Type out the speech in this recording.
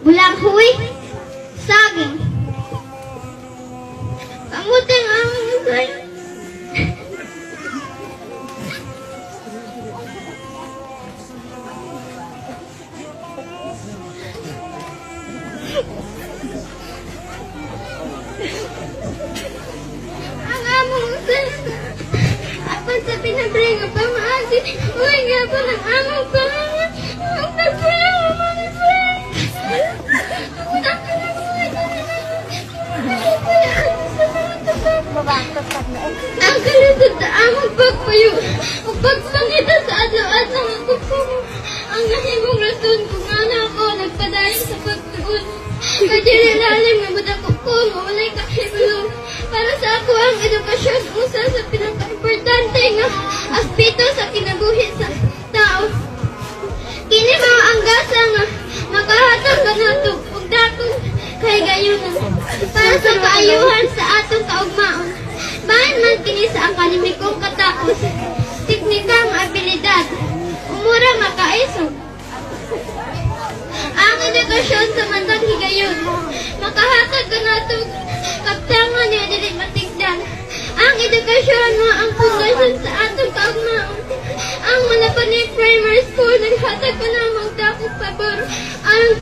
bulanghoy, saging. Kamuting ang kayo. Ang among salita. Apan sa pinabringa pa maagi. Uy nga po ng among pangangan. Ang nagpala mga friend. Ang kalisod na among pagpayo. Ang pagpangita sa adlaw-adlaw ang kukumo. Ang nahimong rason kung ano ako nagpadayon sa pagtuon. Kadililalim na madakop ko nga walay kahibulong. Para sa ako ang edukasyon usa sa pinaka-importante nga aspeto sa kinabuhi sa tao. Kini mao ang gasa nga makahatag kanato og dakong kahigayunan para sa kaayuhan sa atong kaugmaon. Bahin man kini sa akademikong katapos, teknika nga abilidad, umura nga kaisog. Ang edukasyon sa matang higayon, makahatag kanato kaptangan niya dili matigdan. Ang edukasyon mo ang pundasyon sa atong kaugmaon. Ang Malapani Primary School naghatag ko na magdakong pabor. Ang